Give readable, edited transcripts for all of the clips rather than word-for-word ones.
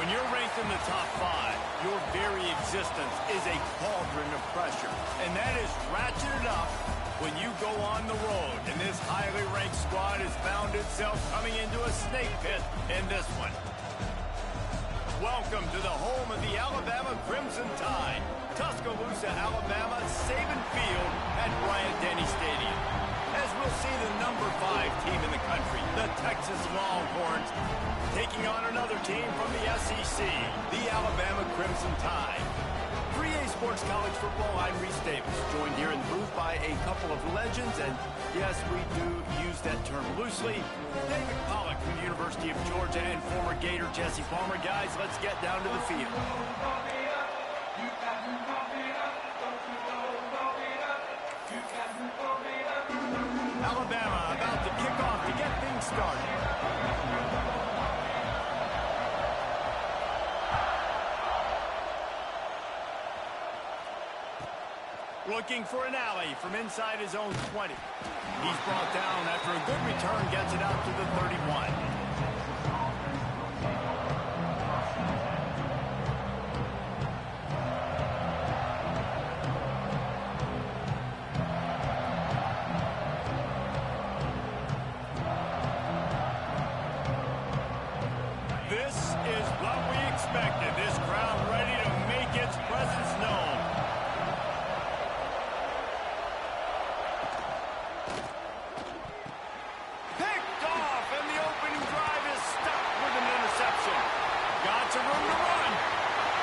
When you're ranked in the top 5, your very existence is a cauldron of pressure. And that is ratcheted up when you go on the road. And this highly ranked squad has found itself coming into a snake pit in this one. Welcome to the home of the Alabama Crimson Tide. Tuscaloosa, Alabama, Saban Field at Bryant-Denny Stadium. As we'll see the number 5 team in the country, the Texas Longhorns, taking on another team from the SEC, the Alabama Crimson Tide. 3A Sports College Football, I'm Reese Davis, joined here in the booth by a couple of legends, and yes, we do use that term loosely. David Pollack from the University of Georgia and former Gator Jesse Palmer. Guys, let's get down to the field. Alabama about to kick off to get things started. Looking for an alley from inside his own 20. He's brought down after a good return, gets it out to the 31. This is what we expected. This crowd ready to make its presence known. Picked off, and the opening drive is stopped with an interception. Got some room to run.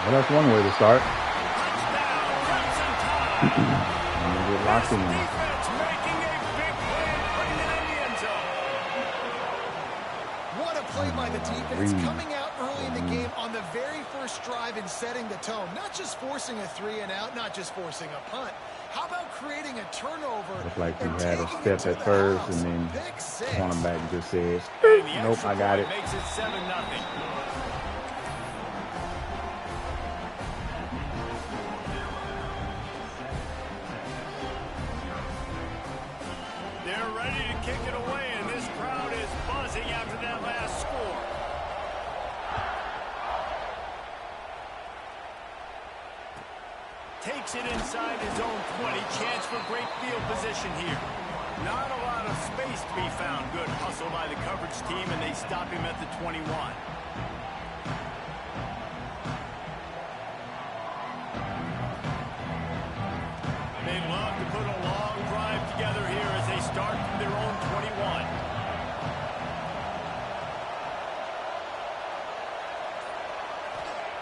Well, that's one way to start. Touchdown, Crimson Tide. And we get locked in. Defense making a big play and putting it in the end zone. What a play by the defense, coming out early in the game on the very first drive and setting the tone. Not just forcing a 3-and-out, not just forcing a punt. How about creating a turnover? Looked like we and had a taking step it to at the first, house? and then Pick six. cornerback just says, And the nope, extra I got point it. makes it 7-0. They're ready to kick it away, and this crowd is buzzing after that last score. Takes it inside his own 20. Chance for great field position here. Not a lot of space to be found. Good hustle by the coverage team, and they stop him at the 21. They love to put a long drive together here as they start from their own 21.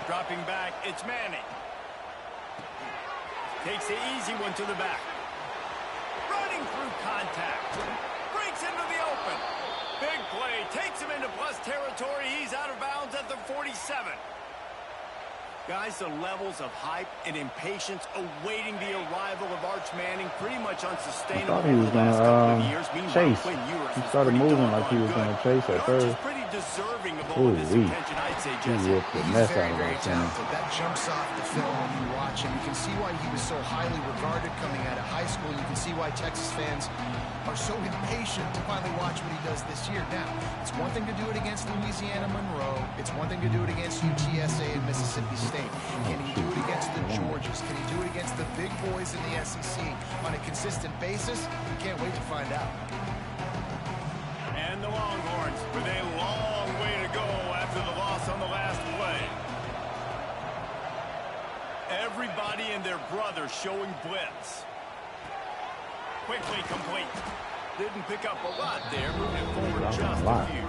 Dropping back, it's Manning. Takes the easy one to the back. Running through contact. Breaks into the open. Big play. Takes him into plus territory. He's out of bounds at the 47. Guys, the levels of hype and impatience awaiting the arrival of Arch Manning pretty much unsustainable. I thought he was over the last couple of gonna years. chase. Quinn Ewers He was started pretty moving like he doggone was good. gonna chase at Arch is first. pretty deserving of all of this Ooh-wee. attention, I'd say, He Jesse. whipped the He's mess very, out of very that center. talented. That jumps off the film when you watch him. You can see why he was so highly regarded coming out of high school. You can see why Texas fans are so impatient to finally watch what he does this year. Now, it's one thing to do it against Louisiana Monroe. It's one thing to do it against UTSA and Mississippi State. Can he do it against the Georgias? Can he do it against the big boys in the SEC on a consistent basis? Can't wait to find out. And the Longhorns with a long way to go after the loss on the last play. Everybody and their brother showing blitz. Quickly complete. Didn't pick up a lot there, moving it forward just a few.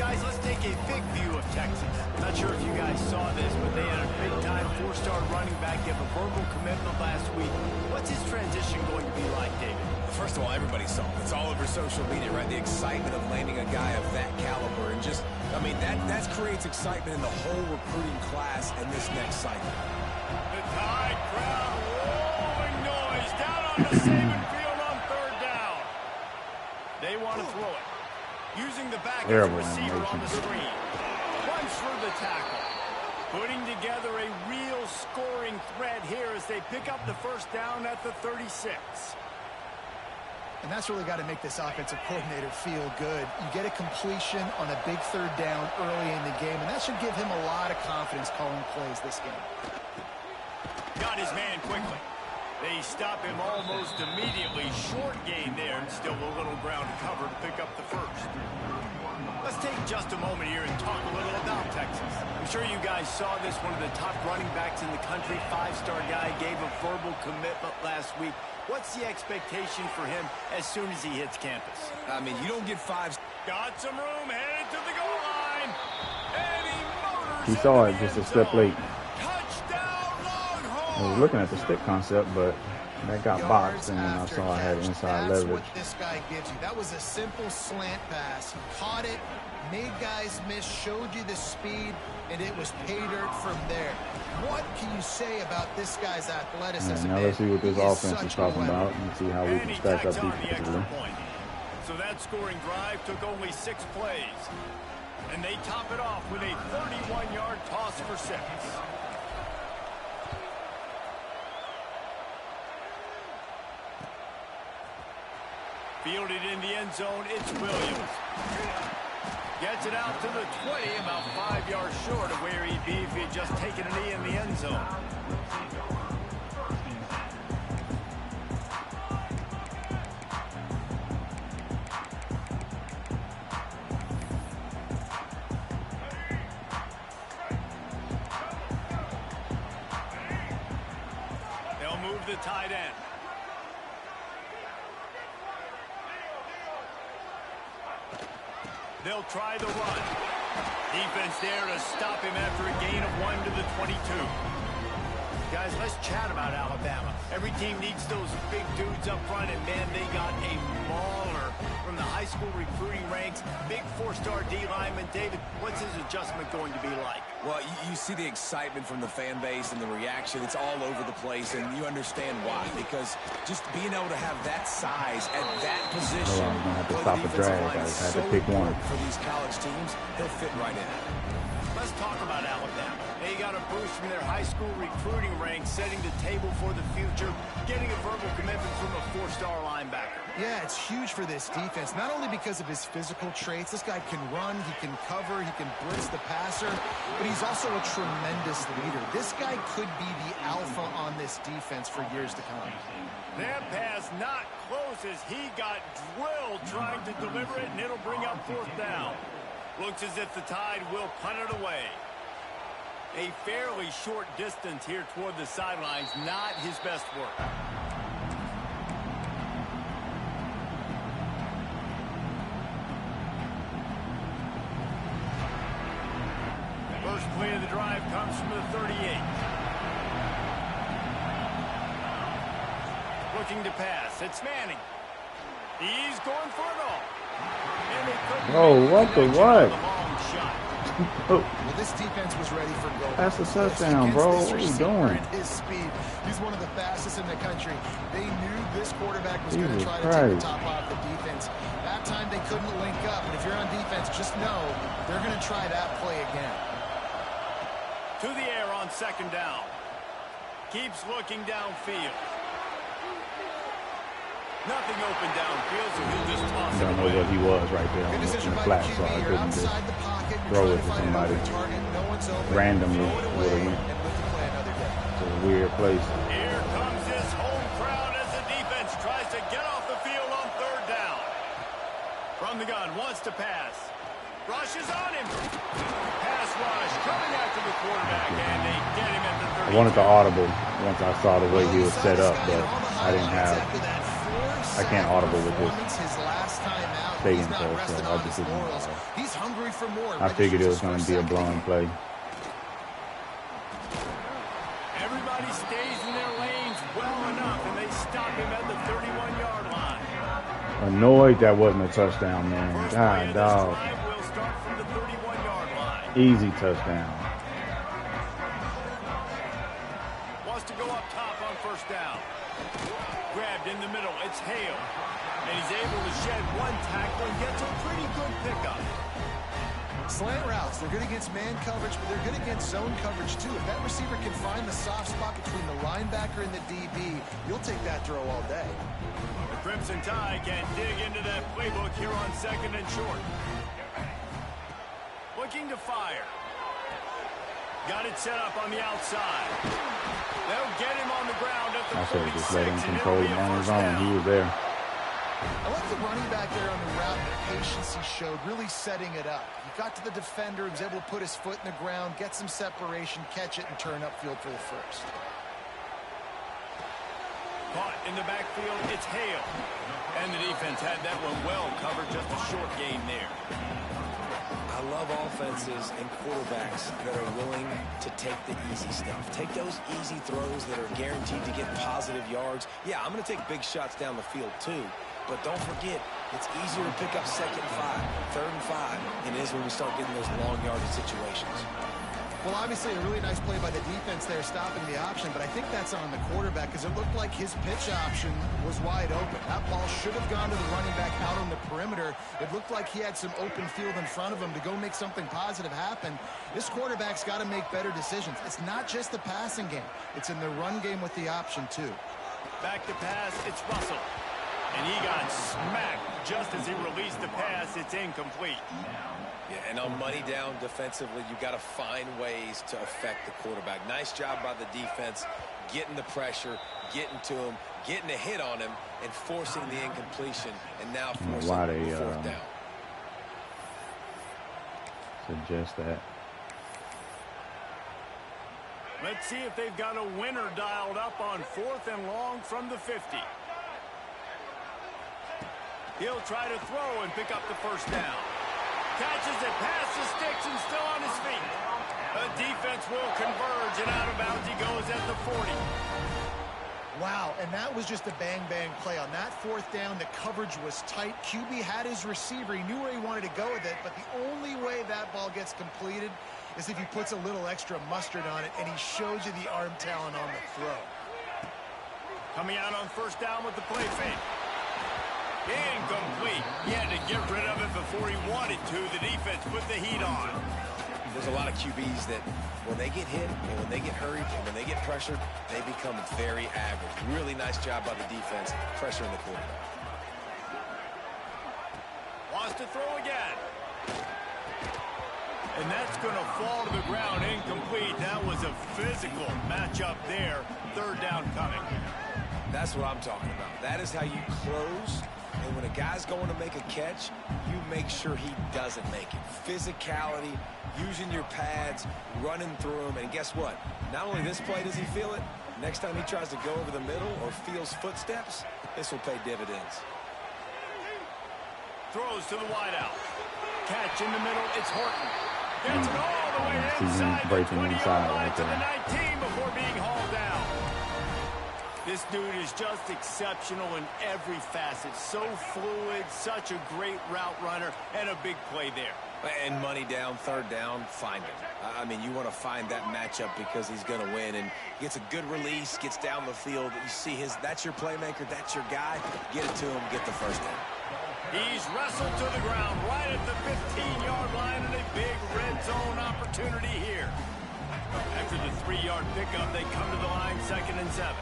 Guys, let's take a big view of Texas. Not sure if you guys saw this, but they had a big-time 4-star running back give a verbal commitment last week. What's his transition going to be like, David? First of all, everybody saw it. It's all over social media, right? The excitement of landing a guy of that caliber. And just, I mean, that creates excitement in the whole recruiting class in this next cycle. The Tide crowd rolling noise down on the Saban Field on 3rd down. They want to throw it. Using the back as a receiver on the screen. Runs through the tackle. Putting together a real scoring threat here as they pick up the first down at the 36. And that's really got to make this offensive coordinator feel good. You get a completion on a big third down early in the game, and that should give him a lot of confidence calling plays this game. Got his man quickly. They stop him almost immediately. Short gain there, and still a little ground to cover to pick up the first. Let's take just a moment here and talk a little about Texas. I'm sure you guys saw this. One of the top running backs in the country, five-star guy, gave a verbal commitment last week. What's the expectation for him as soon as he hits campus? I mean, you don't get five. Got some room, headed to the goal line. And he motors He saw it into the just a end step zone. late. Touchdown, Longhorns! I was looking at the stick concept, but that got boxed, and then I Yards saw I had after inside catch. That's leverage. what this guy gives you. That was a simple slant pass. He caught it, made guys miss, showed you the speed, and it was pay dirt from there. What can you say about this guy's athleticism? Now let's see what this He is offense is such a talking weapon. about and see how we And can he stack up tacks on the extra defensively. point. So that scoring drive took only 6 plays. And they top it off with a 31-yard toss for 6. Fielded in the end zone, it's Williams. Gets it out to the 20, about 5 yards short of where he'd be if he had just taken a knee in the end zone. They'll move the tight end. They'll try the run. Defense there to stop him after a gain of 1 to the 22. Guys, let's chat about Alabama. Every team needs those big dudes up front, and man, they got a mauler from the high school recruiting ranks. Big 4-star D lineman. David, what's his adjustment going to be like? Well, you see the excitement from the fan base and the reaction. It's all over the place, and you understand why. Because just being able to have that size at that position, I'm gonna have to for stop the a defensive drag. line I is had to so pick one. important for these college teams. He'll fit right in. Let's talk about Alabama. They got a boost from their high school recruiting ranks, setting the table for the future, getting a verbal commitment from a 4-star linebacker. Yeah, it's huge for this defense, not only because of his physical traits. This guy can run, he can cover, he can blitz the passer, but he's also a tremendous leader. This guy could be the alpha on this defense for years to come. That pass not close as he got drilled trying to deliver it, and it'll bring up 4th down. Looks as if the Tide will punt it away. A fairly short distance here toward the sidelines, not his best work. First play of the drive comes from the 38. Looking to pass. It's Manning. He's going for it all. Oh, what the what? Well, this defense was ready for goal. That's a touchdown, bro. What are you doing? His speed. He's one of the fastest in the country. They knew this quarterback was going to Jesus try to take the Christ. top off the defense. That time they couldn't link up. And if you're on defense, just know they're going to try that play again. To the air on 2nd down. Keeps looking downfield. Nothing open downfield, so he'll just toss I it don't know away. what he was right there Good in decision the by flat, the so I QB. You're couldn't just outside the pocket. You're throw trying it to to find somebody another target. No one's open. randomly. Throw it Would away have went and live to play another day. to a weird place. Here comes this home crowd as the defense tries to get off the field on 3rd down. From the gun, wants to pass. Rushes on him. Pass rush coming after the quarterback, and they get him at the 30. I wanted the audible once I saw the way he was set up, but I didn't have. I can't audible with this stadium play, so I just didn't. He's hungry for more. I figured it was going to be a blown play. Everybody stays in their lanes well enough, and they stop him at the 31-yard line. Annoyed that wasn't a touchdown, man. First play God, of this dog. drive will start from the 31-yard line. Easy touchdown. Wants to go up top on 1st down. Grabbed in the middle. It's Hale. And he's able to shed one tackle and gets a pretty good pickup. Slant routes, they're good against man coverage, but they're good against zone coverage too. If that receiver can find the soft spot between the linebacker and the DB, you'll take that throw all day. The Crimson Crimson Tide can dig into that playbook here on 2nd and short. Looking to fire. Got it set up on the outside. They'll get him on the ground at the 46. I should have just let him control it on his own. He was there. I like the running back there on the route and the patience he showed, really setting it up. He got to the defender, he was able to put his foot in the ground, get some separation, catch it, and turn upfield for the first. Caught in the backfield, it's Hale. And the defense had that one well covered, just a short gain there. I love offenses and quarterbacks that are willing to take the easy stuff. Take those easy throws that are guaranteed to get positive yards. Yeah, I'm going to take big shots down the field too. But don't forget, it's easier to pick up 2nd and 5, 3rd and 5 than it is when we start getting those long yardage situations. Well, obviously a really nice play by the defense there, stopping the option, but I think that's on the quarterback because it looked like his pitch option was wide open. That ball should have gone to the running back out on the perimeter. It looked like he had some open field in front of him to go make something positive happen. This quarterback's got to make better decisions. It's not just the passing game. It's in the run game with the option, too. Back to pass, it's Russell. And he got smacked just as he released the pass. It's incomplete. Yeah, and on money down defensively, you got to find ways to affect the quarterback. Nice job by the defense, getting the pressure, getting to him, getting a hit on him, and forcing the incompletion, and now forcing the 4th down. Suggest that. Let's see if they've got a winner dialed up on 4th and long from the 50. He'll try to throw and pick up the 1st down. Catches it past the sticks and still on his feet. The defense will converge, and out of bounds he goes at the 40. Wow, and that was just a bang-bang play. On that 4th down, the coverage was tight. QB had his receiver. He knew where he wanted to go with it, but the only way that ball gets completed is if he puts a little extra mustard on it, and he shows you the arm talent on the throw. Coming out on 1st down with the play fake. Incomplete. He had to get rid of it before he wanted to. The defense put the heat on. There's a lot of QBs that when they get hit and when they get hurried and when they get pressured, they become very average. Really nice job by the defense, pressuring the quarterback. Wants to throw again. And that's going to fall to the ground incomplete. That was a physical matchup there. 3rd down coming. That's what I'm talking about. That is how you close. And when a guy's going to make a catch, you make sure he doesn't make it. Physicality, using your pads, running through them. And guess what? Not only this play does he feel it, next time he tries to go over the middle or feels footsteps, this will pay dividends. Throws to the wideout. Catch in the middle. It's Horton. Gets it all the way inside the 20-yard line to the 19 before being hauled down. This dude is just exceptional in every facet. So fluid, such a great route runner, and a big play there. And money down, 3rd down, find him. I mean, you want to find that matchup because he's going to win. And gets a good release, gets down the field. You see that's your playmaker, that's your guy. Get it to him, get the 1st down. He's wrestled to the ground right at the 15-yard line, and a big red zone opportunity here. After the 3-yard pickup, they come to the line 2nd and 7.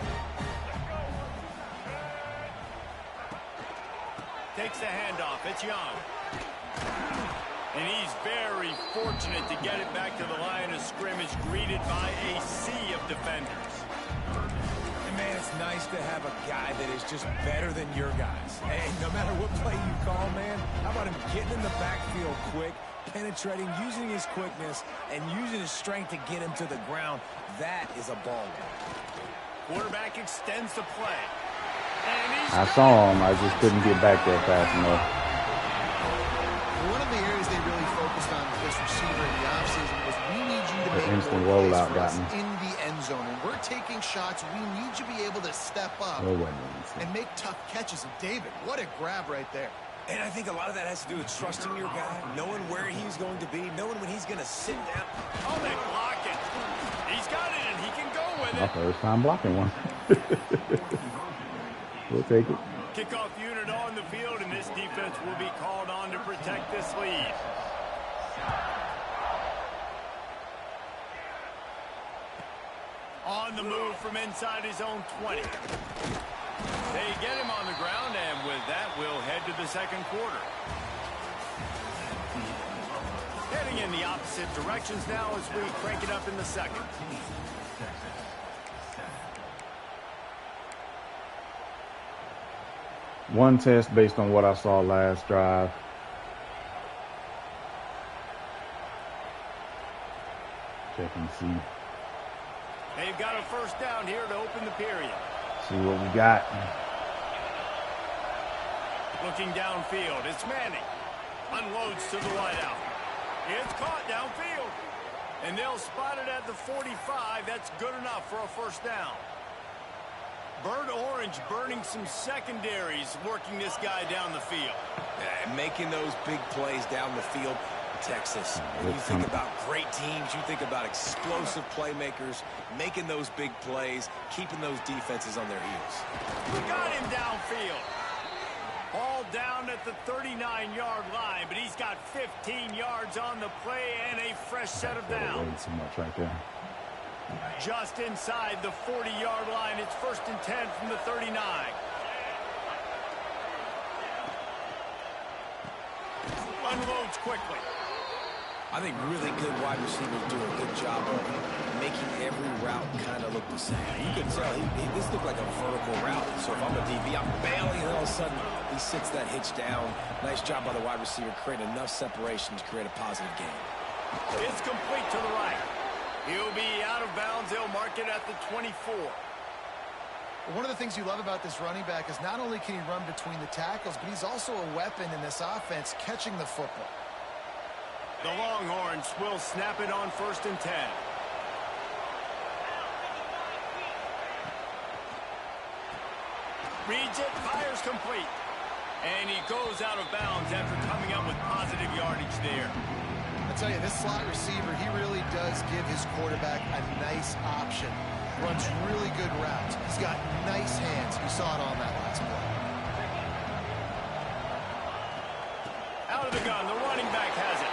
Takes the handoff. It's Young. And he's very fortunate to get it back to the line of scrimmage, greeted by a sea of defenders. And man, it's nice to have a guy that is just better than your guys. Hey, no matter what play you call, man, how about him getting in the backfield quick, penetrating, using his quickness, and using his strength to get him to the ground. That is a ball. Quarterback extends the play. I saw him. I just couldn't get back there fast enough. One of the areas they really focused on with this receiver in the offseason was we need you to The make instant more rollout plays for got us me. in the end zone. When we're taking shots, we need you to be able to step up and make tough catches. And David, what a grab right there. And I think a lot of that has to do with trusting your guy, knowing where he's going to be, knowing when he's going to sit down. Oh, they block it. He's got it, and he can go with My it. first time blocking one. We'll take it. Kickoff unit on the field, and this defense will be called on to protect this lead. On the move from inside his own 20. They get him on the ground, and with the second quarter. Heading in the opposite directions now as we crank it up in the second. One test based on what I saw last drive. Check and see. They've got a first down here to open the period. See what we got. Looking downfield, it's Manning. Unloads to the wideout. It's caught downfield. And they'll spot it at the 45. That's good enough for a first down. Bird Orange burning some secondaries, working this guy down the field. And making those big plays down the field. Texas, when you think about great teams, you think about explosive playmakers, making those big plays, keeping those defenses on their heels. We got him downfield. Ball down at the 39-yard line, but he's got 15 yards on the play and a fresh set of downs. Too much right there. Just inside the 40-yard line, it's 1st and 10 from the 39. Unloads quickly. I think really good wide receivers do a good job of making every route kind of look the same. You can tell this looked like a vertical route. So if I'm a DB, I'm bailing, and all of a sudden he sits that hitch down. Nice job by the wide receiver, creating enough separation to create a positive gain. It's complete to the right. He'll be out of bounds. They'll mark it at the 24. One of the things you love about this running back is not only can he run between the tackles, but he's also a weapon in this offense, catching the football. The Longhorns will snap it on 1st and 10. Reads it, fires complete. And he goes out of bounds after coming up with positive yardage there. I tell you, this slot receiver, he really does give his quarterback a nice option. Runs really good routes. He's got nice hands. You saw it on that last play. Out of the gun, the running back has it.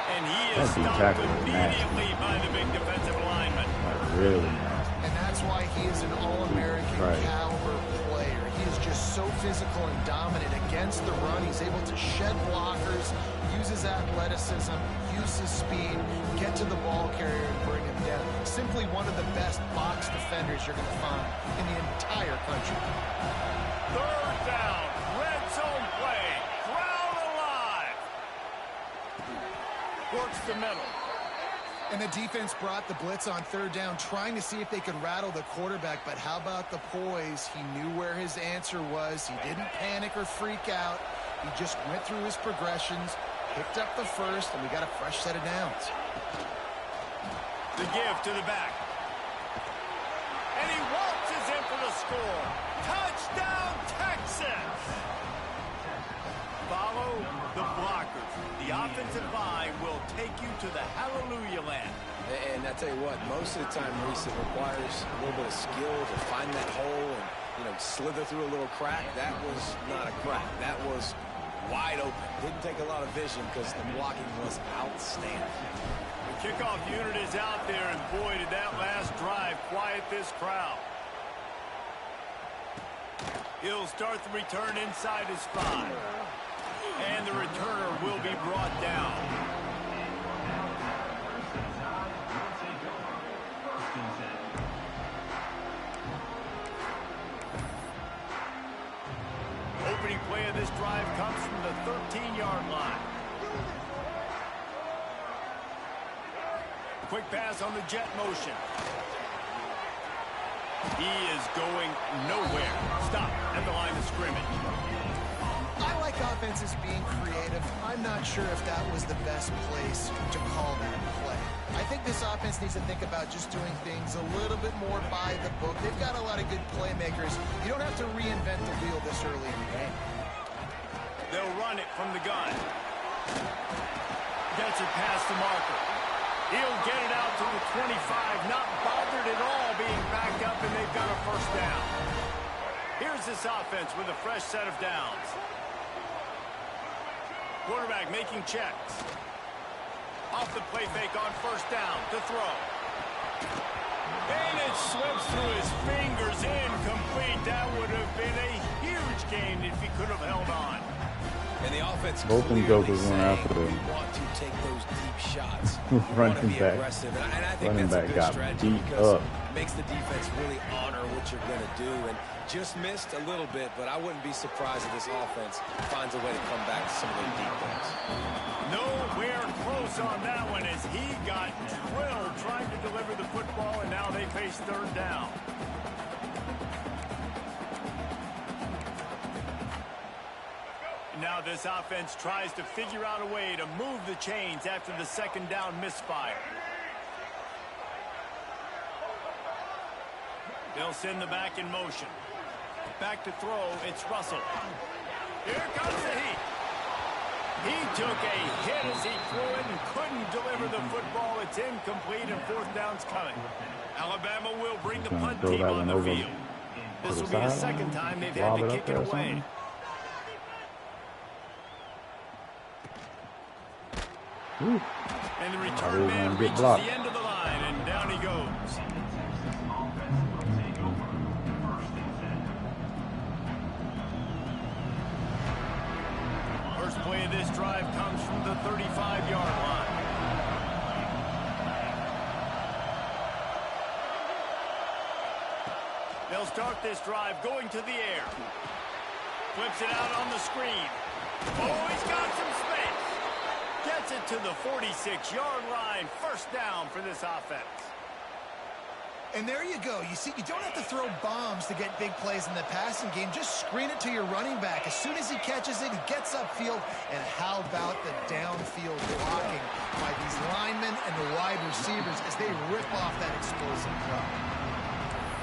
And he is stopped immediately by the big defensive lineman. Really nasty. And that's why he is an All-American caliber player. He is just so physical and dominant against the run. He's able to shed blockers, use his athleticism, use his speed, get to the ball carrier and bring him down. Simply one of the best box defenders you're going to find in the entire country. 3rd down, red zone play, crowd alive. Works the middle. And the defense brought the blitz on 3rd down, trying to see if they could rattle the quarterback. But how about the poise? He knew where his answer was. He didn't panic or freak out. He just went through his progressions, picked up the first, and we got a fresh set of downs. The give to the back. And he waltzes in for the score. Touchdown, Texas! Follow the blockers. The offensive line will take you to the hallelujah land. And I tell you what, most of the time, Reese, it requires a little bit of skill to find that hole and, slither through a little crack. That was not a crack. That was wide open. Didn't take a lot of vision because the blocking was outstanding. The kickoff unit is out there, and boy, did that last drive quiet this crowd. He'll start the return inside his 5. And the returner will be brought down. Opening play of this drive comes from the 13-yard line. Quick pass on the jet motion. He is going nowhere. Stop at the line of scrimmage. I like offenses being creative. I'm not sure if that was the best place to call that play. I think this offense needs to think about just doing things a little bit more by the book. They've got a lot of good playmakers. You don't have to reinvent the wheel this early in the game. They'll run it from the gun. Gets it past the marker. He'll get it out to the 25. Not bothered at all being backed up, and they've got a first down. Here's this offense with a fresh set of downs. Quarterback making checks. Off the play fake on first down to throw. And it slips through his fingers, incomplete. That would have been a huge gain if he could have held on. And the offense both them jokers went after we want to take those deep shots. running back. And I think Running that's a back good got strategy beat because up. it makes the defense really honor what you're going to do. And just missed a little bit, but I wouldn't be surprised if this offense finds a way to come back to some of those deep things. Nowhere close on that one as he got drilled trying to deliver the football, and now they face third down. Now this offense tries to figure out a way to move the chains after the second down misfire. They'll send the back in motion. Back to throw, it's Russell. Here comes the heat. He took a hit as he threw it and couldn't deliver the football. It's incomplete and fourth down's coming. Alabama will bring the punt team on the field. This will be the second time they've had to kick it away. And the return man reaches the end of the line, and down he goes. First play of this drive comes from the 35-yard line. They'll start this drive going to the air. Flips it out on the screen. Oh, he's got some space. Gets it to the 46-yard line. First down for this offense. And there you go. You see, you don't have to throw bombs to get big plays in the passing game. Just screen it to your running back. As soon as he catches it, he gets upfield. And how about the downfield blocking by these linemen and the wide receivers as they rip off that explosive throw.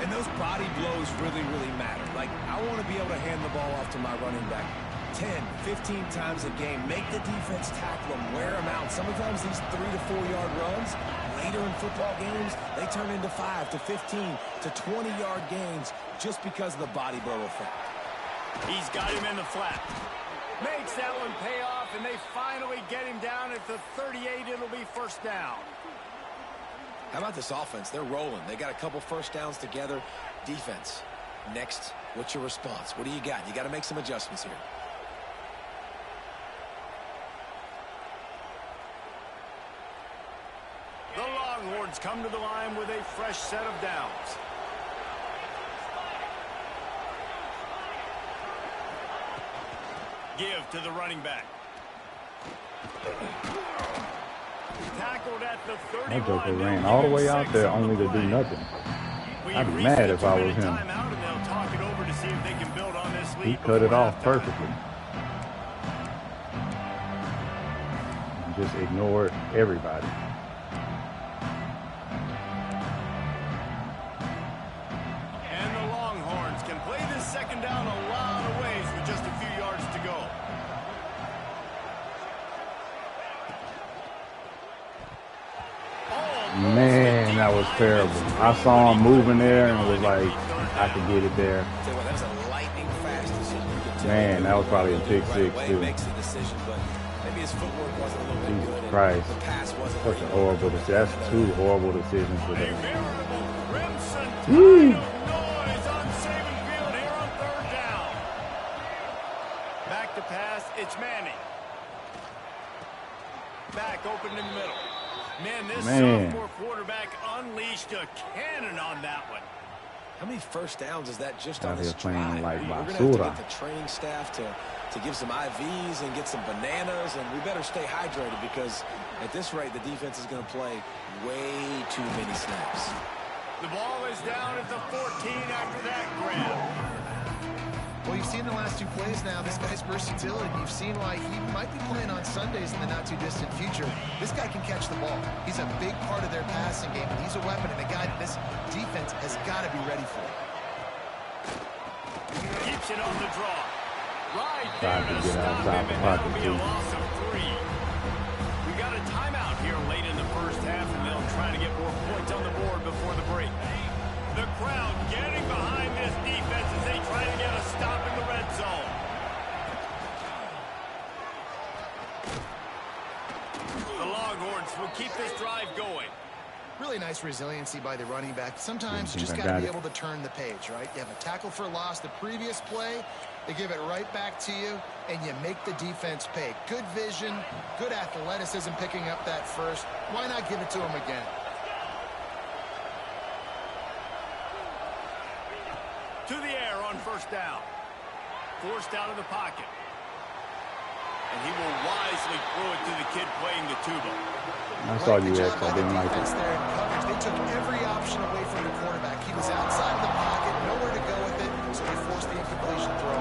And those body blows really, really matter. Like, I want to be able to hand the ball off to my running back 10, 15 times a game. Make the defense tackle them, wear them out. Sometimes these 3 to 4 yard runs, later in football games, they turn into 5 to 15 to 20-yard gains just because of the body blow effect. He's got him in the flat. Makes that one pay off, and they finally get him down at the 38. It'll be first down. How about this offense? They're rolling. They got a couple first downs together. Defense, next, what's your response? What do you got? You got to make some adjustments here. The Longhorns come to the line with a fresh set of downs. Give to the running back. Tackled at the 31. That joker ran all the way out there only to do nothing. I'd be mad if I was him. He cut it off perfectly. Just ignored everybody. And the Longhorns can play this second down a lot of ways with just a few yards to go. Man, that was terrible. I saw him moving there and was like, I could get it there. Man, that was probably a pick six too. Jesus Christ. Such a horrible decision. That's two horrible decisions for them. Woo! Back to pass, it's Manning. Back open in the middle. Man, this sophomore quarterback unleashed a cannon on that one. How many first downs is that just on this drive? Like We're going to have to get the training staff to give some IVs and get some bananas, and we better stay hydrated because at this rate, the defense is going to play way too many snaps. The ball is down at the 14 after that grab. Well, you've seen the last two plays now. This guy's versatility. You've seen why he might be playing on Sundays in the not-too-distant future. This guy can catch the ball. He's a big part of their passing game, and he's a weapon and a guy that this defense has got to be ready for. Keeps it on the draw. Right there to stop him, and that'll be a loss of 3. We got a timeout here late in the first half, and they'll try to get more points on the board before the break. The crowd getting behind this defense as they try to get a stop in the red zone. The Longhorns will keep this drive going. Really nice resiliency by the running back. Sometimes you just got to be able to turn the page, right? You have a tackle for loss the previous play. They give it right back to you, and you make the defense pay. Good vision, good athleticism picking up that first. Why not give it to them again? To the air on first down. Forced out of the pocket. And he will wisely throw it to the kid playing the tuba. I saw you X. I didn't like it. There in coverage. They took every option away from the quarterback. He was outside of the pocket, nowhere to go with it, so they forced the incompletion throw.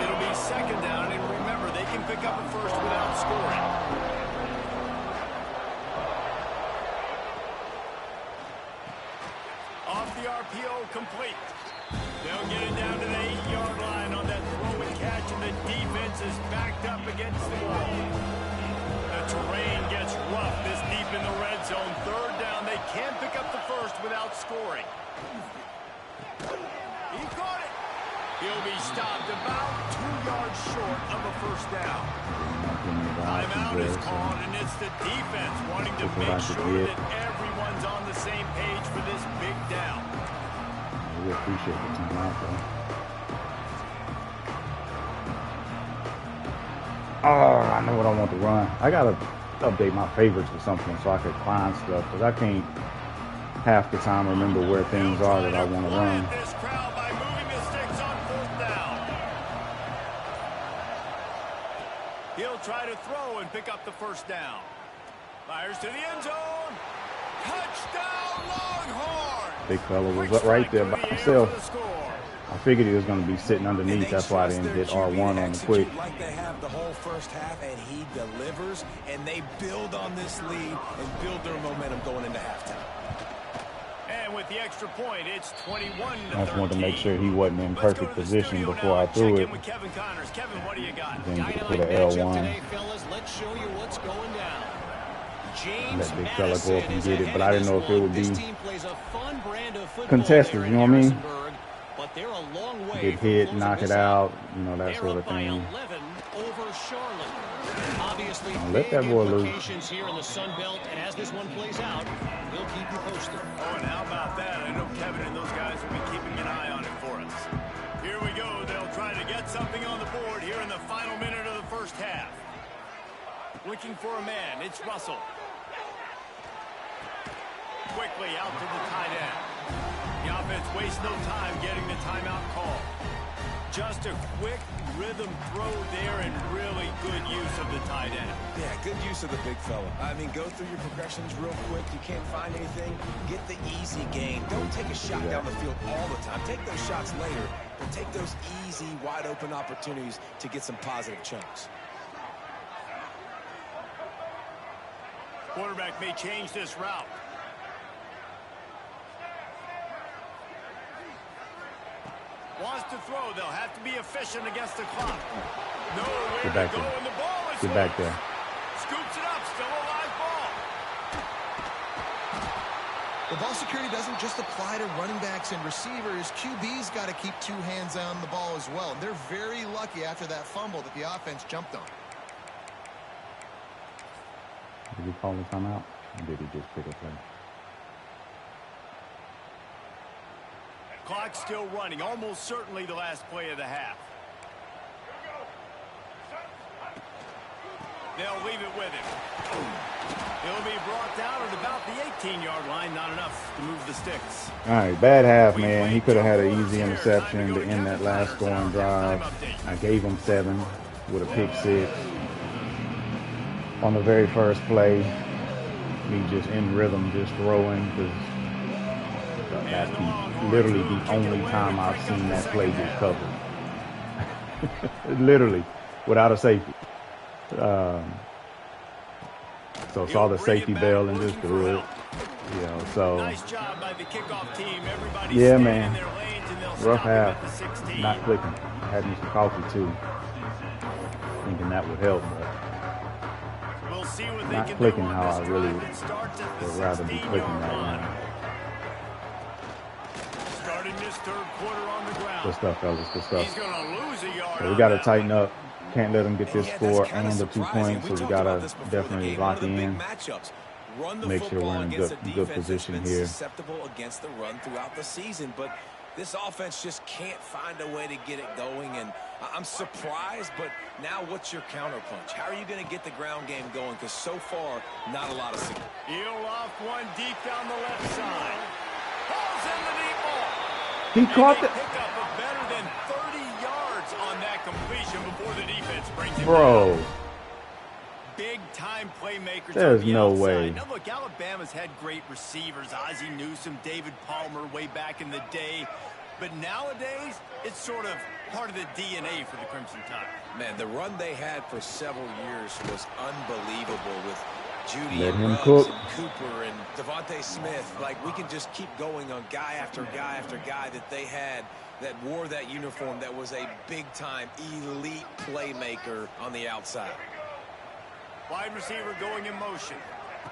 It'll be second down, and remember, they can pick up a first without scoring. Off the RPO, complete. They'll get it down to the 8-yard line on that throw and catch, and the defense is backed up against the wall. The terrain gets rough this deep in the red zone. Third down, they can't pick up the first without scoring. He caught it. He'll be stopped about 2 yards short of a first down. Timeout is called, and it's the defense wanting to make sure that everyone's on the same page for this big down. We appreciate the timeout, though. Oh, I know what I want to run. I gotta update my favorites or something so I could find stuff, because I can't half the time remember where things are that I want to run. This crowd by moving the sticks on fourth down. He'll try to throw and pick up the first down. Fires to the end zone. Touchdown, Longhorn! Big fella was up right there by himself. I figured he was going to be sitting underneath. That's why I didn't hit R1 on the quick. Like they have the whole first half, and he delivers, and they build on this lead and build their momentum going into halftime. And with the extra point, it's 21-13. I just wanted to make sure he wasn't in perfect position before I threw it. With Kevin Connors. Kevin, what do you got? Then put an L1. Today, fellas, let's show you what's going down. Let big fella go up and get it, but I didn't know if it would be contested, you know what I mean? But they're a long way Get hit, knock it out, you know, that sort of thing. Over Charlotte. Obviously, Let that boy loose. Here in the Sun Belt, and as this one plays out, we'll keep you posted. Oh, and how about that? I know Kevin and those guys will be keeping an eye on it for us. Here we go. They'll try to get something on the board here in the final minute of the first half. Looking for a man. It's Russell. Quickly out to the tight end. The offense wastes no time getting the timeout call. Just a quick rhythm throw there and really good use of the tight end. Yeah, good use of the big fella. I mean, go through your progressions real quick. You can't find anything, get the easy gain. Don't take a shot down the field all the time. Take those shots later, but take those easy, wide-open opportunities to get some positive chunks. Quarterback may change this route. Wants to throw. They'll have to be efficient against the clock. Nowhere Get back to go, there. and the ball is Get back there. Scoops it up. Still a live ball. The ball security doesn't just apply to running backs and receivers. QB's got to keep two hands on the ball as well. They're very lucky after that fumble that the offense jumped on. Did he call the timeout? Or did he just pick a play? Clock still running. Almost certainly the last play of the half. They'll leave it with him. He'll be brought down at about the 18-yard line. Not enough to move the sticks. All right, bad half, man. He could have had an easy interception to end that last scoring drive. I gave him 7 with a pick 6. On the very first play, me just in rhythm, just throwing, because that's literally the only time I've seen that play get covered. Literally, without a safety. So saw the safety bell and just threw it. You know, so Nice job by the kickoff team. Everybody yeah, staying man. in their lanes, and they'll Rough stop him at half, the 16. not clicking. I had me some coffee too, thinking that would help, but We'll see what they not can clicking do on how this I really drive that starts at the would rather be clicking 16-yard right line. now. Starting this third quarter on the ground. Good stuff, fellas. Good stuff. He's going to lose a yard. So we on got to that tighten one. up. Can't let them get this Yeah, score that's kinda and the 2 surprising. points, We so we talked about gotta this before the definitely game. One lock of the big in. matchups. Run the Make sure football we're in against a good defense that's position been here. susceptible against the run throughout the season, but this offense just can't find a way to get it going, and I'm surprised, but now what's your counterpunch? How are you going to get the ground game going? Because so far, not a lot of signal. He'll loft one deep down the left side. Falls in the deep ball. He caught And a the pickup of better than 30 yards on that completion before the defense brings him bro. down. Big-time playmakers There's on the no outside. way. Now, look, Alabama's had great receivers. Ozzie Newsome, David Palmer way back in the day. But nowadays, it's sort of part of the DNA for the Crimson Tide. Man, the run they had for several years was unbelievable with Judy Let and him Ruggs cook. and Cooper and Devontae Smith. Like, we can just keep going on guy after guy after guy that they had that wore that uniform that was a big-time elite playmaker on the outside. Wide receiver going in motion.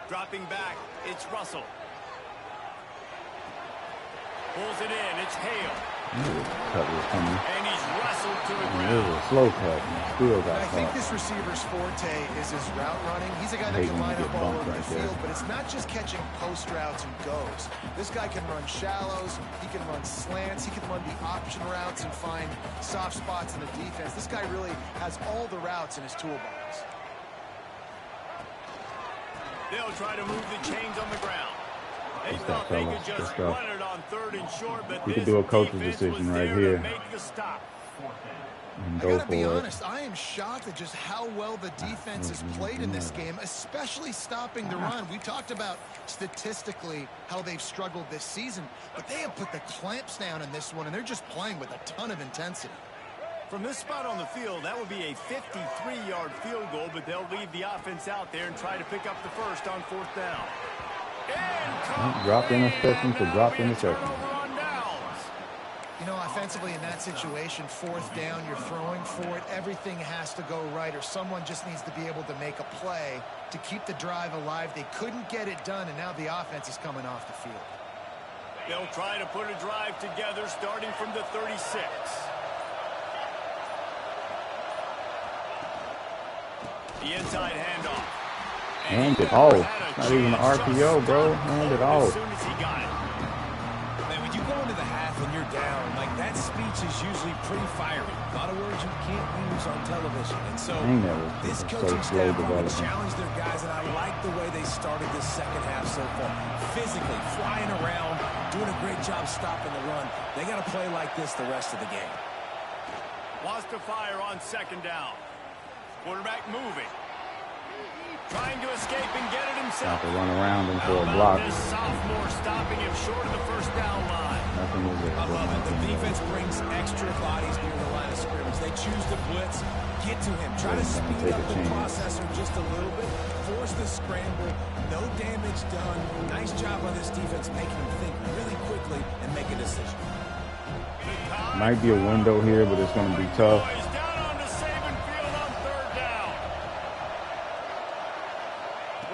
Dropping back, it's Russell. Pulls it in, it's Hale. Cut was coming. And he's wrestled to the It was ground. a slow cut. And still got I think caught. this receiver's forte is his route running. He's a guy that Hate can when you line get up all bumped over the right there. field, but it's not just catching post routes and goes. This guy can run shallows, he can run slants, he can run the option routes and find soft spots in the defense. This guy really has all the routes in his toolbox. They'll try to move the chains on the ground. They Let's go, thought they fellas. could just Let's go. run it on 3rd and short, but We could this do a coach's defense decision was right there here. to make the stop. And I go gotta be for it. honest, I am shocked at just how well the defense has played in this game, especially stopping the run. We talked about statistically how they've struggled this season, but they have put the clamps down in this one, and they're just playing with a ton of intensity. From this spot on the field, that would be a 53-yard field goal, but they'll leave the offense out there and try to pick up the first on 4th down. Dropped interception to dropped interception. Turnover on downs. You know, offensively in that situation, 4th down, you're throwing for it. Everything has to go right, or someone just needs to be able to make a play to keep the drive alive. They couldn't get it done, and now the offense is coming off the field. They'll try to put a drive together starting from the 36. The inside handoff. Hand it off. Not even an RPO, bro. Hand it off. As soon as he got it. Man, when you go into the half and you're down, like, that speech is usually pretty fiery. A lot of words you can't use on television. And so Dang, that was this so coaching slow staff wanted to developing. challenge their guys, and I like the way they started this second half so far. Physically, flying around, doing a great job stopping the run. They got to play like this the rest of the game. Wants to fire on 2nd down. Quarterback moving. Trying to escape and get it himself. Have to run around him for a How block. about this sophomore stopping him short of the 1st down line? Nothing was there. I love it. The defense brings extra bodies near the line of scrimmage. They choose to blitz, get to him, try to speed Take up a the chance. processor just a little bit, force the scramble, no damage done. Nice job on this defense making him think really quickly and make a decision. Might be a window here, but it's going to be tough. Boys down onto Saban Field on 3rd down.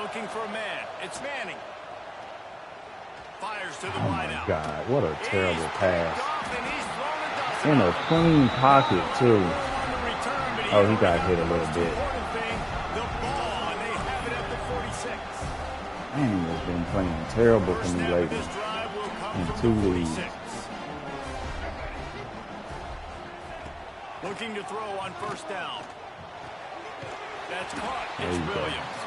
Looking for a man. It's Manning. Fires to the Oh my wideout. God, what a terrible He's pass. picked off and he's thrown a dozen In a of them. clean pocket, too. On the return, but Oh, he only got got hit a the little most bit. important thing, the ball, and they have it at the 46. Manning has been playing terrible for First me snap of lately. this drive will come In from 2 the leagues. 46. Looking to throw on 1st down. That's caught. There It's you go. Williams.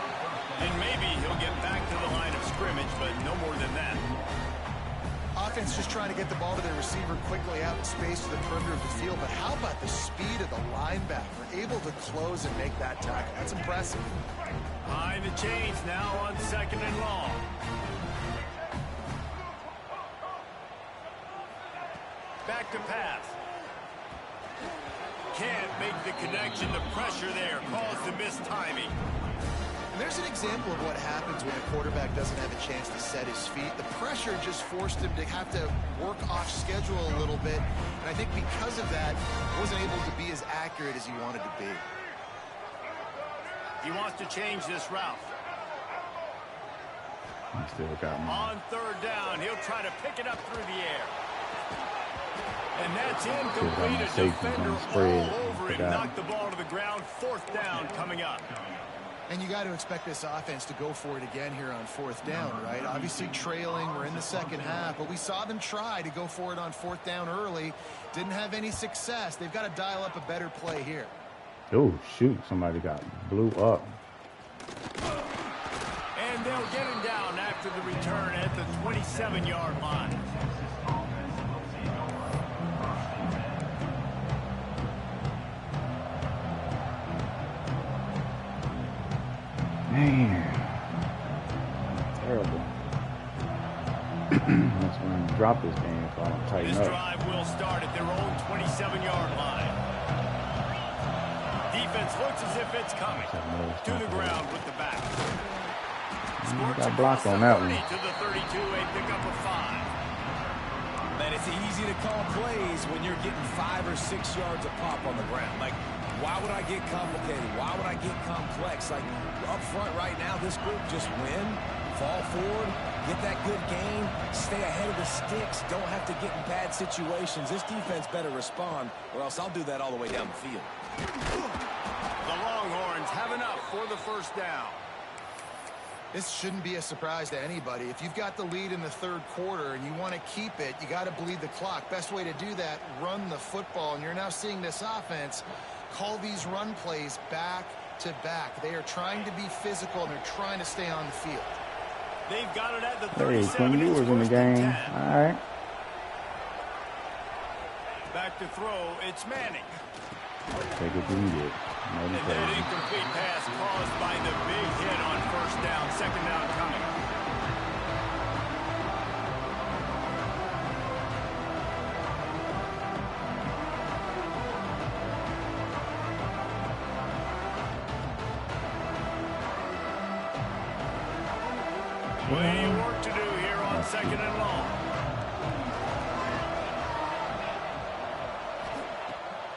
And maybe he'll get back to the line of scrimmage, but no more than that. Offense just trying to get the ball to their receiver quickly out in space to the perimeter of the field, but how about the speed of the linebacker? Able to close and make that tackle. That's impressive. Behind the chains now on 2nd and long. Back to pass. Can't make the connection. The pressure there caused the missed timing. And there's an example of what happens when a quarterback doesn't have a chance to set his feet. The pressure just forced him to have to work off schedule a little bit. And I think because of that, wasn't able to be as accurate as he wanted to be. He wants to change this route. He still got me. On 3rd down, he'll try to pick it up through the air. And that's incomplete. A safeties on defender the spread. all over him. Forgot. Knocked the ball to the ground, 4th down coming up. And you got to expect this offense to go for it again here on 4th down, right? Obviously trailing, we're in the second half, but we saw them try to go for it on 4th down early. Didn't have any success. They've got to dial up a better play here. Oh, shoot. Somebody got blew up. And they'll get him down after the return at the 27-yard line. Man, terrible. That's when I drop this game if I don't tighten This up. drive will start at their own 27-yard line. Defense looks as if it's coming. To the ground with the back. Got blocked on that one. To the 32, a pickup of 5. Man, it's easy to call plays when you're getting 5 or 6 yards a pop on the ground. Like, why would I get complicated? Why would I get complex? Like, up front right now, this group just win, fall forward, get that good gain, stay ahead of the sticks, don't have to get in bad situations. This defense better respond, or else I'll do that all the way down the field. The Longhorns have enough for the 1st down. This shouldn't be a surprise to anybody. If you've got the lead in the 3rd quarter and you want to keep it, you got to bleed the clock. Best way to do that, run the football. And you're now seeing this offense call these run plays back to back. They are trying to be physical and they're trying to stay on the field. They've got it at the Hey, 37. 20 viewers in the game. All right. Back to throw. It's Manning. Take it and get. And that incomplete pass caused by the big hit on 1st down. 2nd down coming. Plenty of work to do here on 2nd and long.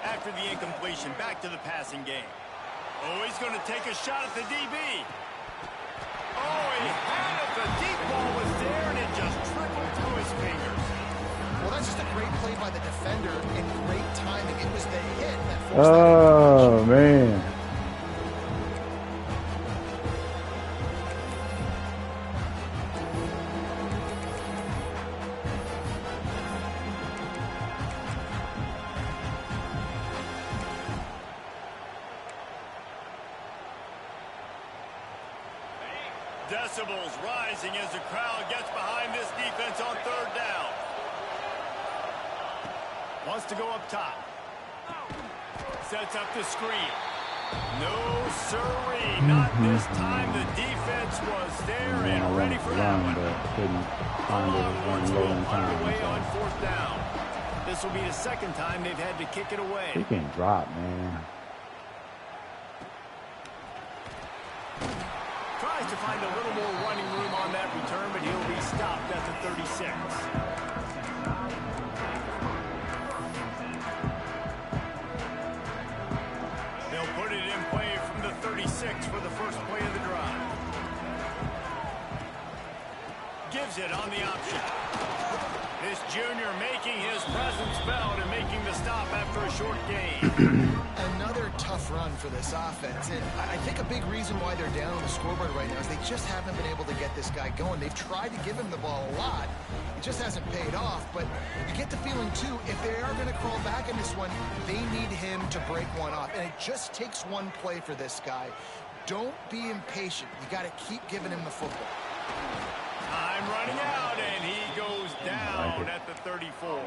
After the incompletion, back to the passing game. Oh, he's going to take a shot at the DB. Oh, he had it. The deep ball was there, and it just trickled through his fingers. Well, that's just a great play by the defender and great timing. It was the hit that forced that Oh, man. Decibels rising as the crowd gets behind this defense on 3rd down. Wants to go up top. Sets up the screen. No sirree, not this time. The defense was there and ready for that one. Couldn't find Longhorns it will in punt time. away on 4th down. This will be the 2nd time they've had to kick it away. He can drop, man. Tries to find a little more running room on that return, but he'll be stopped at the 36. They'll put it in play from the 36 for the first play of the drive. Gives it on the option. This junior making his presence felt and making the stop after a short gain. Another tough run for this offense. And I think a big reason why they're down on the scoreboard right now is they just haven't been able to get this guy going. They've tried to give him the ball a lot. It just hasn't paid off. But you get the feeling, too, if they are going to crawl back in this one, they need him to break one off. And it just takes one play for this guy. Don't be impatient. You got to keep giving him the football. Time running out, and he goes down at the 34.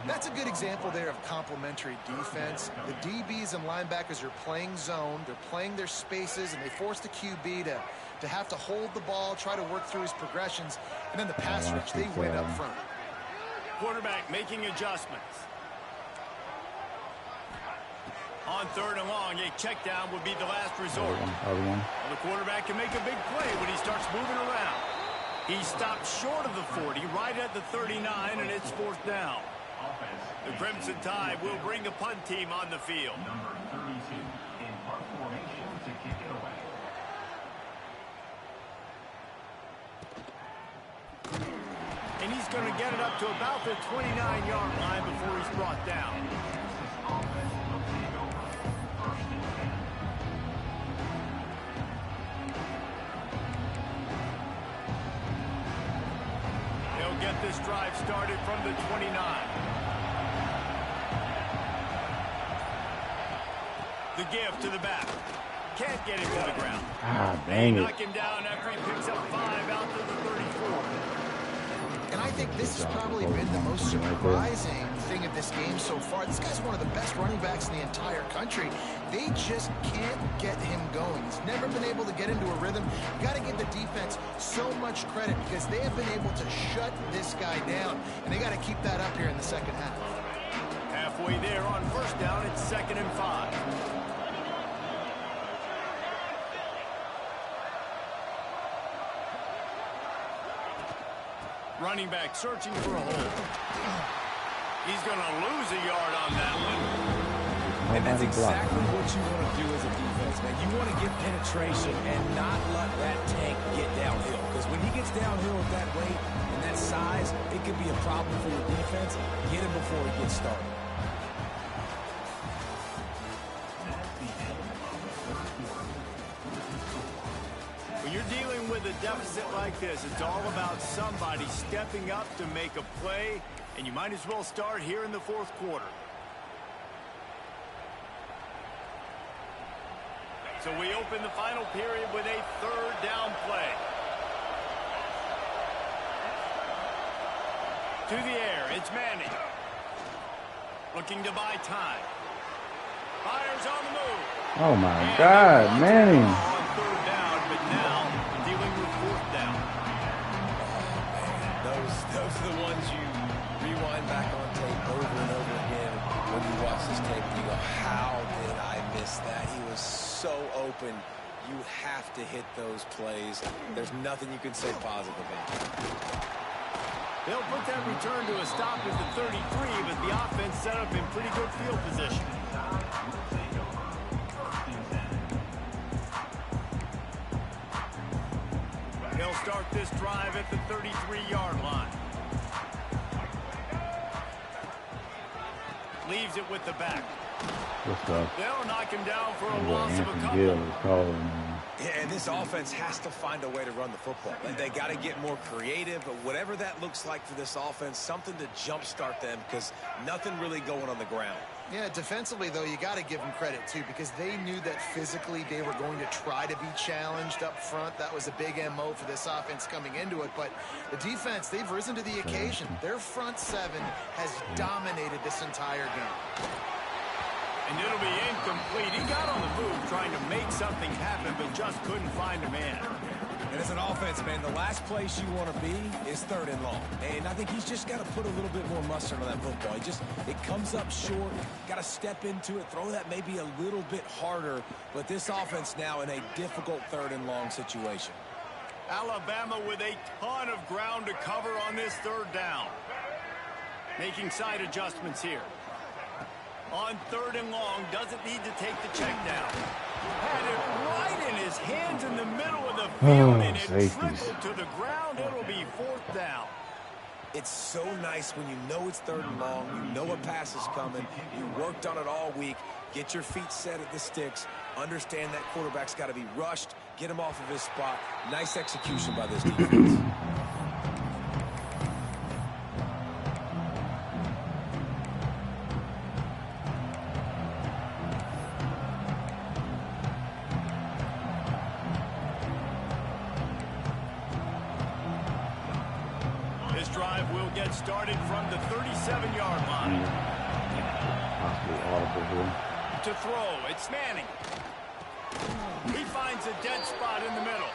That's a good example there of complementary defense. The DBs and linebackers are playing zone. They're playing their spaces, and they force the QB to have to hold the ball, try to work through his progressions. And then the pass rush, they win up front. Quarterback making adjustments. On 3rd and long, a check down would be the last resort. Other one. The quarterback can make a big play when he starts moving around. He stopped short of the 40, right at the 39, and it's 4th down. The Crimson Tide will bring the punt team on the field. Number 32 in punt formation to kick it away. And he's going to get it up to about the 29-yard line before he's brought down. this drive started from the 29. The give to the back. Can't get him to the ground. Ah, dang it. Knock him down after he picks up 5 out to the 34. And I think this has probably been the most surprising thing of this game so far. This guy's one of the best running backs in the entire country. They just can't get him going. He's never been able to get into a rhythm. You got to give the defense so much credit because they have been able to shut this guy down. And they got to keep that up here in the second half. Halfway there on first down, it's 2nd and 5. Running back searching for a hole. He's going to lose a yard on that one. And that's exactly what you want to do as a defense, man. You want to get penetration and not let that tank get downhill. Because when he gets downhill with that weight and that size, it could be a problem for your defense. Get him before he gets started. When you're dealing with a deficit like this, it's all about somebody stepping up to make a play, and you might as well start here in the 4th quarter. So we open the final period with a 3rd down play. To the air, it's Manning. Looking to buy time. Fires on the move. Oh my God, Manning. On 3rd down, but now dealing with 4th down. Those are the ones you rewind back on tape over and over again. When you watch this tape, you go, how did I miss that? He was so open. You have to hit those plays. There's nothing you can say positive about. They'll put that return to a stop at the 33, but the offense set up in pretty good field position. They'll start this drive at the 33-yard line. Leaves it with the back. What's up? They'll knock him down for a What loss of a Anthony couple. Gill is calling. Yeah, and this offense has to find a way to run the football. They got to get more creative, but whatever that looks like for this offense, something to jumpstart them because nothing really going on the ground. Yeah, defensively, though, you got to give them credit, too, because they knew that physically they were going to try to be challenged up front. That was a big MO for this offense coming into it. But the defense, they've risen to the occasion. Their front 7 has dominated this entire game. And it'll be incomplete. He got on the move trying to make something happen, but just couldn't find a man. And as an offense, man, the last place you want to be is 3rd and long. And I think he's just got to put a little bit more mustard on that football. It comes up short, got to step into it, throw that maybe a little bit harder. But this offense now in a difficult 3rd and long situation. Alabama with a ton of ground to cover on this 3rd down. Making side adjustments here. On 3rd and long, doesn't need to take the check down. Had it right in his hands in the middle of the field, and it trickled to the ground. It'll be 4th down. It's so nice when you know it's 3rd and long, you know a pass is coming, you worked on it all week, get your feet set at the sticks, understand that quarterback's got to be rushed, get him off of his spot. Nice execution by this defense. Started from the 37-yard line. Possibly audible here. To throw, it's Manning. He finds a dead spot in the middle.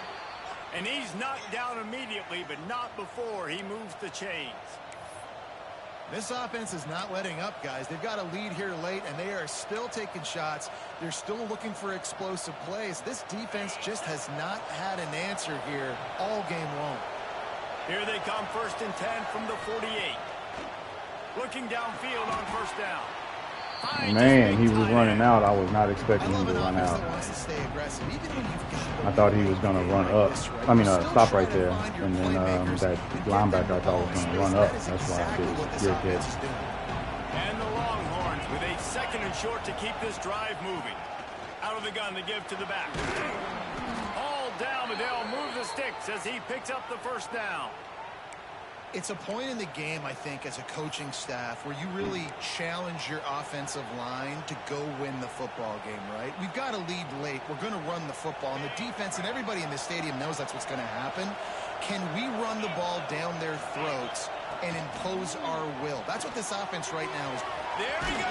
And he's knocked down immediately, but not before he moves the chains. This offense is not letting up, guys. They've got a lead here late, and they are still taking shots. They're still looking for explosive plays. This defense just has not had an answer here all game long. Here they come, 1st and 10 from the 48. Looking downfield on 1st down. Man, he was running out. I was not expecting him to run out. I thought he was going to run up. I mean, stop right there. And then that linebacker I thought was going to run up. That's why I did your catch. And the Longhorns with a 2nd and short to keep this drive moving. Out of the gun to give to the back. All down, but they'll move the sticks as he picks up the 1st down. It's a point in the game, I think, as a coaching staff where you really challenge your offensive line to go win the football game, right? We've got to lead late. We're going to run the football. And the defense and everybody in the stadium knows that's what's going to happen. Can we run the ball down their throats and impose our will? That's what this offense right now is. There he goes.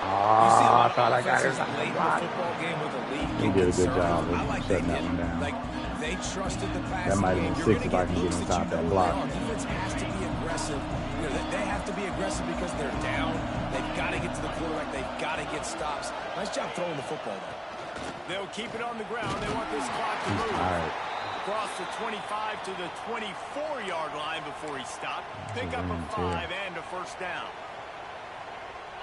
I thought I got it. Late in the football game with a lead. He did a good job of I like they shutting that did. one down. Like they trusted the passing That might game. have been 6 if I can get on top of that block. Defense has to be aggressive. You know, they have to be aggressive because they're down. They've got to get to the quarterback. They've got to get stops. Nice job throwing the football, though. They'll keep it on the ground. They want this clock to move. All right. Across the 25 to the 24-yard line before he stopped. Pick up a 5 and a first down.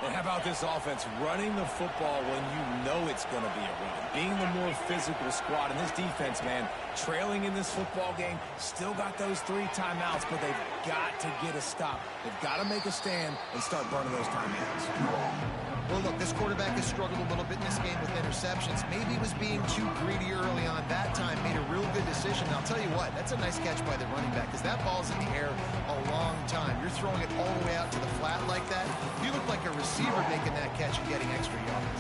And how about this offense running the football when you know it's going to be a run? Being the more physical squad. And this defense, man, trailing in this football game, still got those 3 timeouts, but they've got to get a stop. They've got to make a stand and start burning those timeouts. Well, look, this quarterback has struggled a little bit in this game with interceptions. Maybe he was being too greedy early on. That time made a real good decision. And I'll tell you what, that's a nice catch by the running back because that ball's in the air a long time. You're throwing it all the way out to the flat like that. You look like a receiver making that catch and getting extra yards.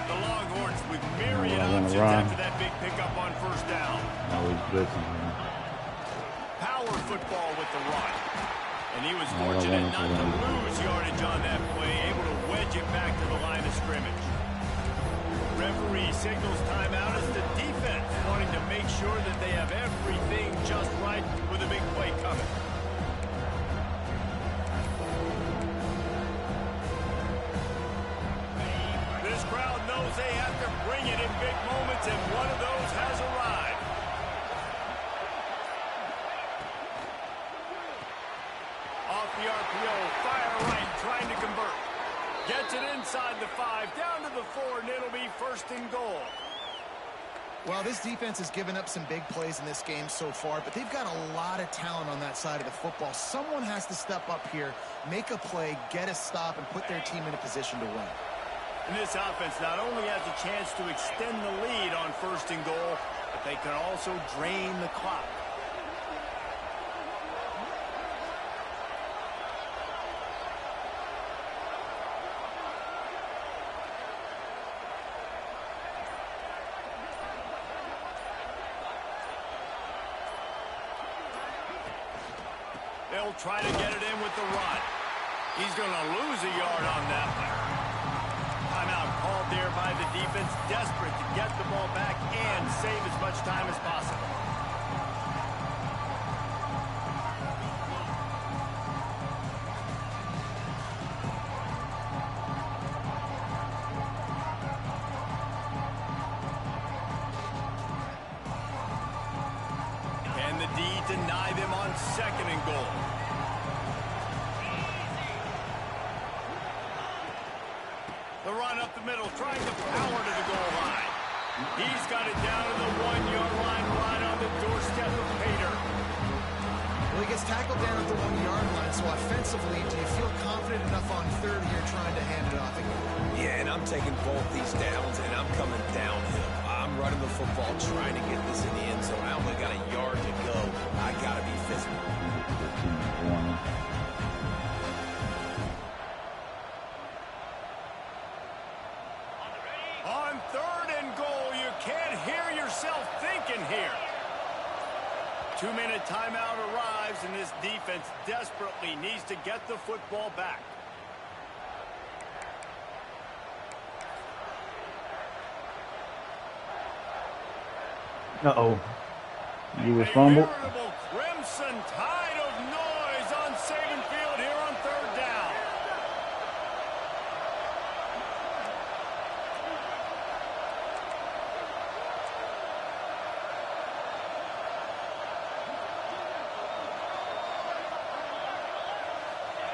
The Longhorns with myriad options after that big pickup on first down. Always blitzing, man. Power football with the run. And he was fortunate not to lose yardage on that play, able to wedge it back to the line of scrimmage. Referee signals timeout as the defense wanting to make sure that they have everything just right with a big play coming. This crowd knows they have to bring it in big moments, and one of those has arrived. Off the RPO, fire right, trying to convert. Gets it inside the 5, down to the 4, and it'll be first and goal. Well, this defense has given up some big plays in this game so far, but they've got a lot of talent on that side of the football. Someone has to step up here, make a play, get a stop, and put their team in a position to win. And this offense not only has a chance to extend the lead on first and goal, but they can also drain the clock. They'll try to get it in with the run. He's going to lose a yard on that one. Timeout called there by the defense, desperate to get the ball back and save as much time as possible. Can the D deny them on second and goal? The run up the middle, trying to power to the goal line. He's got it down to the 1-yard line, right on the doorstep of Pater. Well, he gets tackled down at the 1-yard line, so offensively, do you feel confident enough on third here trying to hand it off again? Yeah, and I'm taking both these downs, and I'm coming downhill. I'm running the football, trying to get this in the end zone. I only got a yard to go. I got to be physical. On third and goal, you can't hear yourself thinking here. 2-minute timeout arrives, and this defense desperately needs to get the football back. Uh-oh. You was fumbled. A veritable crimson tide of noise on Saban Field here on third down.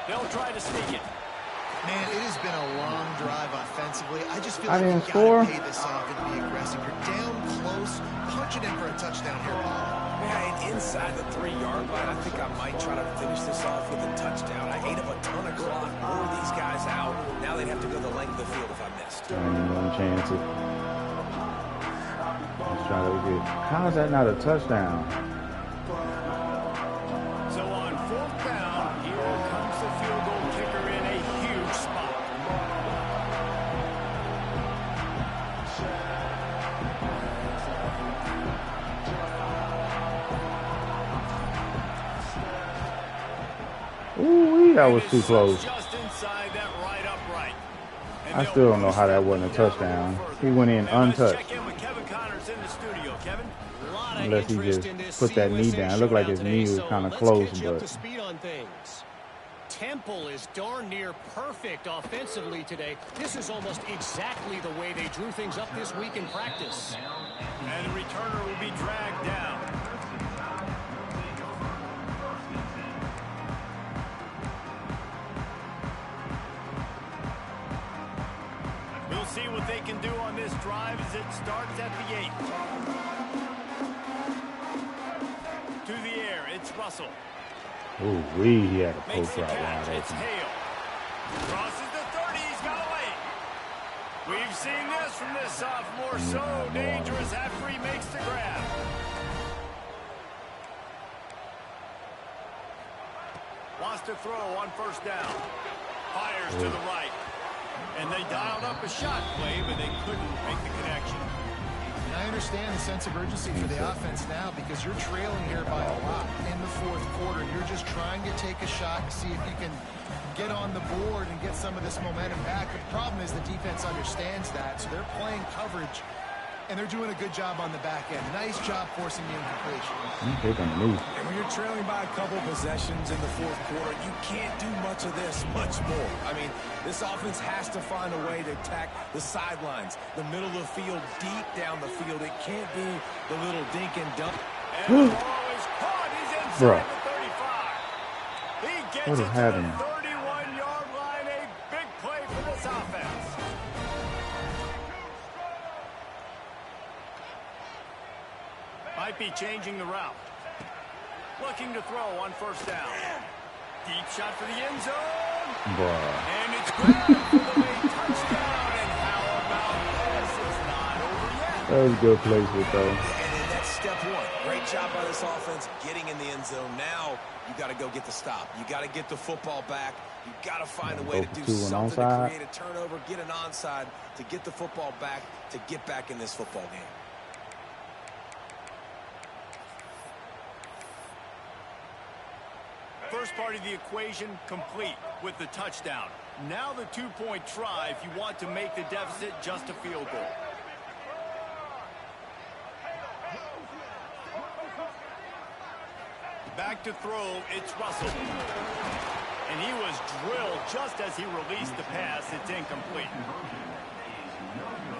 They'll try to sneak it. Man, it has been a long drive offensively. I just feel I like didn't you've score. got to pay this off and be aggressive. You're down close. Punch it in for a touchdown here, Paul. Yeah, and inside the 3-yard line, I think I might try to finish this off with a touchdown. I ate up a ton of clock, wore these guys out. Now they'd have to go the length of the field if I missed. I ain't even gonna chance it. Just trying to get. How is that not a touchdown? So on 4th down, here comes the field goal kicker in a huge spot. Ooh, that was too close. Just inside that right upright. I still don't know how that wasn't a touchdown. He went in untouched. Check in with Kevin Connors in the studio. Kevin? Unless he just put that knee down. It looked like his knee was kind of close, but speed on things. Temple is darn near perfect offensively today. This is almost exactly the way they drew things up this week in practice. And the returner will be dragged down. We'll see what they can do on this drive as it starts at the 8. To the air, it's Russell. ooh, he had a Makes post the route catch, wide it's open. Hale. Crosses the 30, he's got away. We've seen this from this sophomore, so dangerous after he makes the grab. Wants to throw on 1st down. Fires to the right. And they dialed up a shot play, but they couldn't make the connection. And I understand the sense of urgency for the offense now because you're trailing here by a lot in the 4th quarter. You're just trying to take a shot to see if you can get on the board and get some of this momentum back. The problem is the defense understands that, so they're playing coverage, and they're doing a good job on the back end. Nice job forcing the incompletion. Take on the knee. And when you're trailing by a couple possessions in the 4th quarter, you can't do much of this, much more. I mean, this offense has to find a way to attack the sidelines, the middle of the field, deep down the field. It can't be the little dink and dunk. And the ball is caught. He's inside Bruh. the 35. He gets What it is to happening? the 31-yard line. A big play for this offense. Might be changing the route. Looking to throw on 1st down. Deep shot for the end zone. Bruh. And it's grabbed for the late touchdown. And how about this? It's not over yet. That was a good placement, though. And that's step 1. Great job by this offense getting in the end zone. Now you got to go get the stop. You got to get the football back. You got to find a way to do something to create a turnover, get an onside, to get the football back, to get back in this football game. First part of the equation complete with the touchdown. Now the 2-point try if you want to make the deficit just a field goal. Back to throw, it's Russell. And he was drilled just as he released the pass. It's incomplete.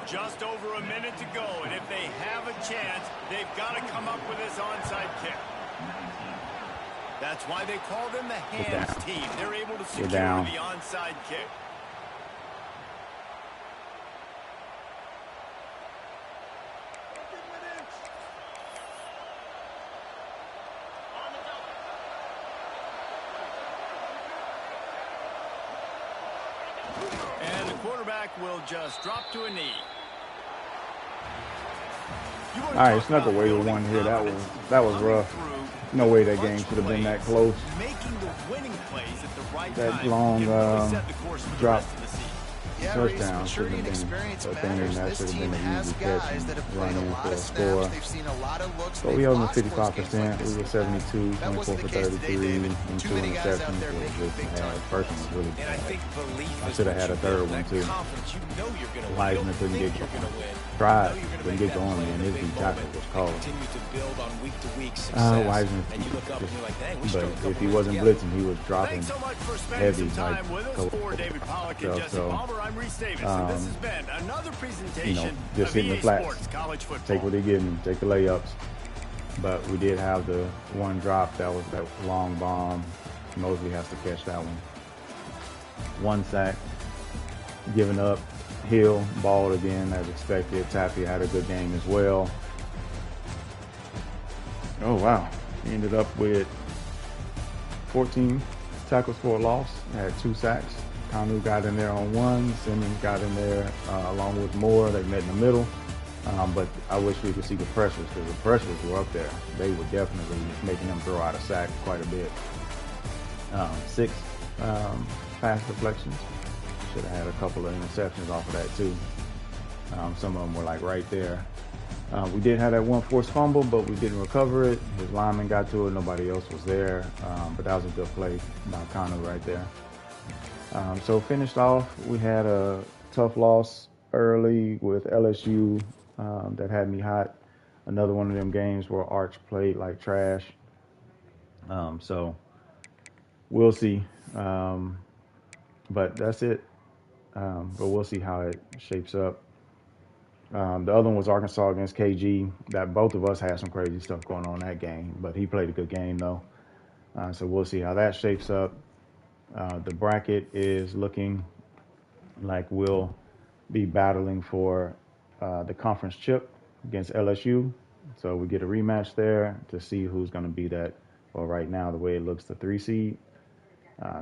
Just over a minute to go, and if they have a chance, they've got to come up with this onside kick. That's why they call them the hands team. They're able to secure the onside kick. And the quarterback will just drop to a knee. All right, snuck away with one here. That was rough. No way that game should have been that close. That long drop touchdown should have been a thing, and that should have been an easy catch and run in for a score. But we held them 55%. We were 72, 24 for 33, and 2 interceptions. First one was really bad. I should have had a third one too. Wiseman couldn't get couldn't get going, man. His deep tackle was called. Wiseman, but if he wasn't blitzing, he was dropping heavy like just hitting the flats. Take what they give me, take the layups. But we did have the one drop that was that long bomb. Mosley has to catch that one. 1 sack, giving up. Hill balled again as expected. Taffy had a good game as well. Oh wow, he ended up with 14 tackles for a loss. Had 2 sacks. Kanu got in there on 1. Simmons got in there along with Moore. They met in the middle. But I wish we could see the pressures, because the pressures were up there. They were definitely making them throw out a sack quite a bit. 6 pass deflections. Should have had a couple of interceptions off of that too. Some of them were like right there. We did have that one forced fumble, but we didn't recover it. His lineman got to it. Nobody else was there. But that was a good play by Connor right there. So finished off, we had a tough loss early with LSU that had me hot. Another one of them games where Arch played like trash. So we'll see. But that's it. But we'll see how it shapes up. The other one was Arkansas against KG. That both of us had some crazy stuff going on in that game, but he played a good game though. So we'll see how that shapes up. The bracket is looking like we'll be battling for the conference chip against LSU. So we get a rematch there to see who's going to be that. Well, right now, the way it looks, the 3 seed.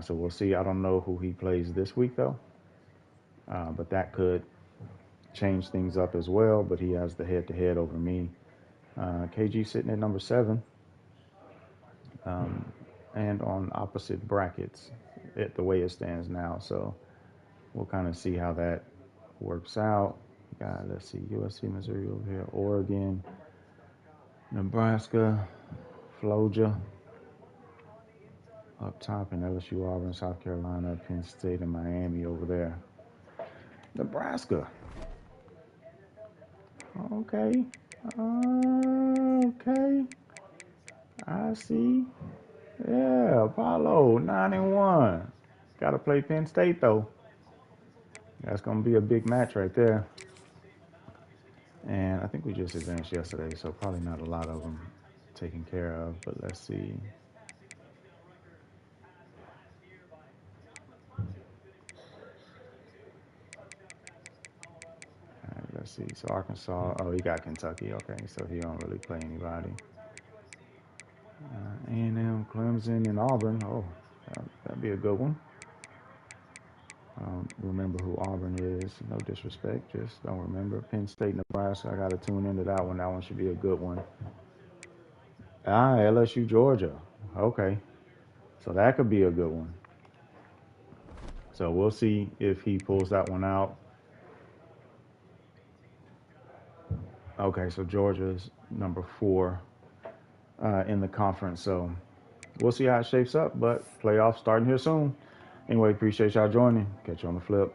So we'll see. I don't know who he plays this week though, but that could change things up as well. But he has the head-to-head over me. KG sitting at number 7, and on opposite brackets the way it stands now. So we'll kind of see how that works out. Let's see, USC, Missouri over here, Oregon, Nebraska, Florida up top, and LSU, Auburn, South Carolina, Penn State, and Miami over there. Nebraska. Okay. Okay. I see. Yeah, Apollo, 9-1. Got to play Penn State, though. That's going to be a big match right there. And I think we just advanced yesterday, so probably not a lot of them taken care of. But let's see. All right, let's see. So Arkansas, oh, he got Kentucky. Okay, so he don't really play anybody. A&M, Clemson, and Auburn. Oh, that'd be a good one. I don't remember who Auburn is. No disrespect, just don't remember. Penn State, Nebraska. I got to tune into that one. That one should be a good one. LSU, Georgia. Okay, so that could be a good one. So we'll see if he pulls that one out. Okay, so Georgia's number 4 in the conference. So we'll see how it shapes up, but playoffs starting here soon. Anyway, appreciate y'all joining. Catch you on the flip.